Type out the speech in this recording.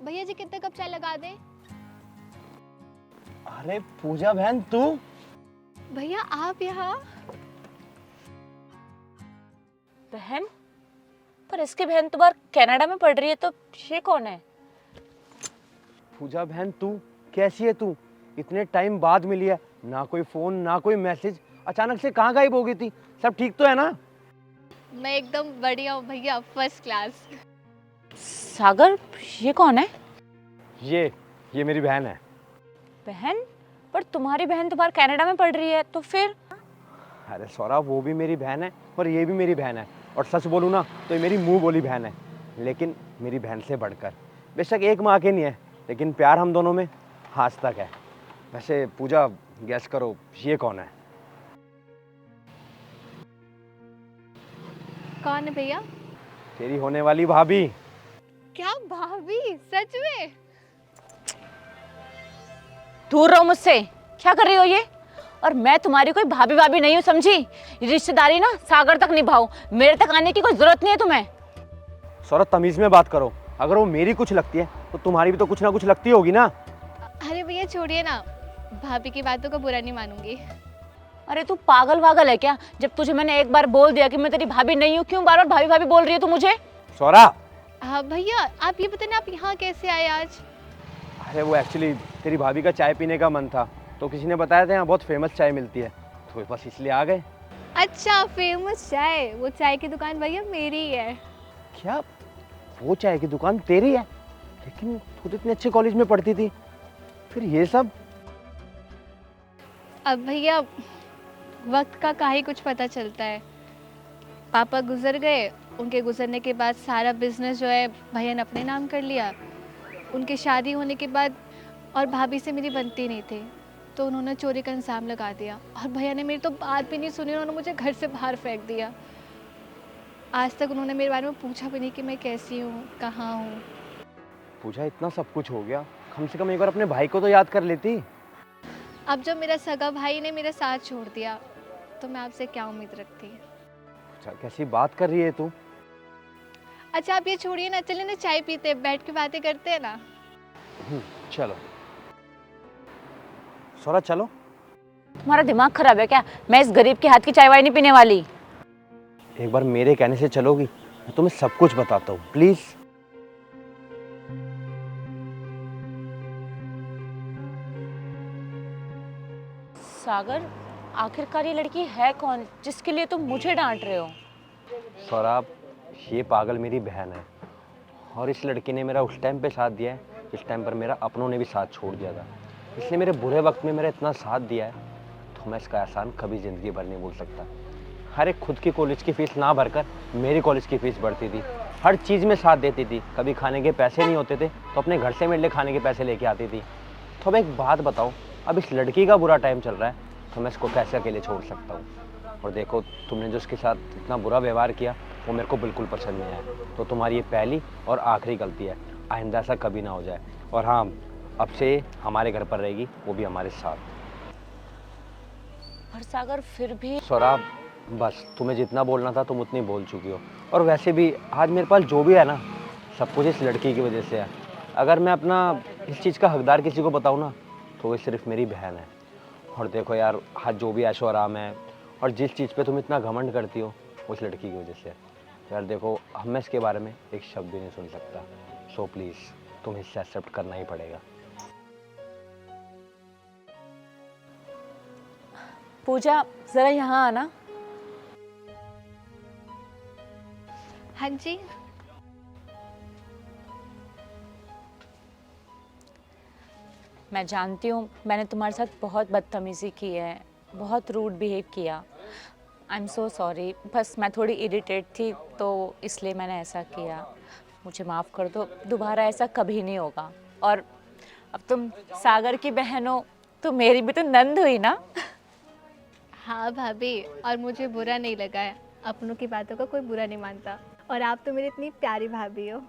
भैया जी कितने कप चाय लगा दें? अरे पूजा बहन तू? भैया आप यहाँ? बहन? पर इसकी बहन तो बाहर कनाडा में पढ़ रही है, तो ये कौन है? पूजा बहन तू कैसी है तू? इतने टाइम बाद मिली है, ना कोई फोन ना कोई मैसेज, अचानक से कहाँ गायब हो गई थी? सब ठीक तो है ना? मैं एकदम बढ़िया हूँ भैया, फर्स्ट क्लास। सागर, ये कौन है? ये मेरी बहन है। बहन? पर तुम्हारी बहन तो बाहर कनाडा में पढ़ रही है, तो फिर? अरे सौरभ, वो भी मेरी बहन है और ये भी मेरी बहन है, और सच बोलूँ ना तो ये मेरी मुंह बोली बहन है, लेकिन मेरी बहन से बढ़कर। बेशक एक माँ के नहीं है, लेकिन प्यार हम दोनों में आज तक है। वैसे पूजा, गैस करो ये कौन है? कौन है भैया? तेरी होने वाली भाभी। क्या भाभी? सच में? दूर रहो मुझसे। क्या कर रही हो ये? और मैं तुम्हारी कोई भाभी भाभी नहीं हूँ, समझी? ये रिश्तेदारी ना सागर तक निभाओ, मेरे तक आने की कोई जरूरत नहीं है तुम्हें। सौरभ तमीज में बात करो, अगर वो मेरी कुछ लगती है तो तुम्हारी भी तो कुछ ना कुछ लगती होगी ना। अरे भैया छोड़िए ना, भाभी की बातों का बुरा नहीं मानूंगी। अरे तू पागल वागल है क्या? जब तुझे मैंने एक बार बोल दिया कि मैं तेरी भाभी नहीं हूँ, क्यों बार बार भाभी भाभी बोल रही है तू मुझे? सौरभ! हाँ भैया, आप ये बताना आप यहाँ कैसे आए आज? अरे वो एक्चुअली तेरी भाभी का चाय पीने का मन था, तो किसी ने बताया था यहाँ बहुत फेमस चाय मिलती है, तो बस इसलिए आ गए। अच्छा, फेमस चाय? वो चाय की दुकान भैया मेरी ही है। क्या? वो चाय की दुकान तेरी है? लेकिन तू तो इतने अच्छे कॉलेज में पढ़ती थी, फिर ये सब? अब भैया वक्त का काहे कुछ पता चलता है। पापा गुजर गए, उनके गुजरने के बाद सारा बिजनेस जो है भैया ने अपने नाम कर लिया। उनकी शादी होने के बाद और भाभी से मेरी बनती नहीं थी, तो उन्होंने चोरी का इल्ज़ाम लगा दिया, और भैया ने मेरी तो बात भी नहीं सुनी, उन्होंने मुझे घर से बाहर फेंक दिया। आज तक उन्होंने मेरे बारे में पूछा भी नहीं कि मैं कैसी हूँ, कहाँ हूँ। पूजा, इतना सब कुछ हो गया, कम से कम एक बार अपने भाई को तो याद कर लेती। अब जब मेरा सगा भाई ने मेरा साथ छोड़ दिया, तो मैं आपसे क्या उम्मीद रखती। अच्छा, कैसी बात कर रही है तू? अच्छा आप ये छोड़िए ना, चलिए ना चाय पीते, बैठ के बातें करते हैं ना। चलो सौरभ, चलो। तुम्हारा दिमाग खराब है क्या? मैं इस गरीब के हाथ की चाय वाय नहीं पीने वाली। एक बार मेरे कहने से चलोगी? मैं तुम्हें सब कुछ बताता हूँ, प्लीज। सागर, आखिरकार ये लड़की है कौन जिसके लिए तुम मुझे डांट रहे हो? सौरभ, ये पागल मेरी बहन है, और इस लड़की ने मेरा उस टाइम पे साथ दिया है जिस टाइम पर मेरा अपनों ने भी साथ छोड़ दिया था। इसलिए मेरे बुरे वक्त में मेरा इतना साथ दिया है, तो मैं इसका एहसान कभी ज़िंदगी भर नहीं भूल सकता। हर एक खुद की कॉलेज की फ़ीस ना भरकर मेरी कॉलेज की फ़ीस भरती थी, हर चीज़ में साथ देती थी। कभी खाने के पैसे नहीं होते थे तो अपने घर से मेरे लिए खाने के पैसे लेके आती थी। तो अब एक बात बताओ, अब इस लड़की का बुरा टाइम चल रहा है तो मैं इसको कैसे अकेले छोड़ सकता हूँ? और देखो, तुमने जो उसके साथ इतना बुरा व्यवहार किया वो मेरे को बिल्कुल पसंद नहीं आया। तो तुम्हारी ये पहली और आखिरी गलती है, आइंदा ऐसा कभी ना हो जाए। और हाँ, अब से हमारे घर पर रहेगी, वो भी हमारे साथ। पर सागर फिर भी। सौरभ, बस तुम्हें जितना बोलना था तुम उतनी बोल चुकी हो। और वैसे भी आज मेरे पास जो भी है ना, सब कुछ इस लड़की की वजह से है। अगर मैं अपना इस चीज़ का हकदार किसी को बताऊँ ना, तो वो सिर्फ मेरी बहन है। और देखो यार, आज जो भी ऐशो आराम है और जिस चीज़ पे तुम इतना घमंड करती हो, वो इस लड़की की वजह से है। यार देखो, अब मैं इसके बारे में एक शब्द भी नहीं सुन सकता। सो प्लीज़ तुम्हें इससे एक्सेप्ट करना ही पड़ेगा। पूजा, जरा यहाँ आना। हाँ जी। मैं जानती हूँ मैंने तुम्हारे साथ बहुत बदतमीज़ी की है, बहुत रूड बिहेव किया। I am so sorry. बस मैं थोड़ी इरिटेट थी तो इसलिए मैंने ऐसा किया। मुझे माफ़ कर दो, दोबारा ऐसा कभी नहीं होगा। और अब तुम सागर की बहन हो तो मेरी भी तो नंद हुई ना। हाँ भाभी, और मुझे बुरा नहीं लगा है, अपनों की बातों का कोई बुरा नहीं मानता, और आप तो मेरी इतनी प्यारी भाभी हो।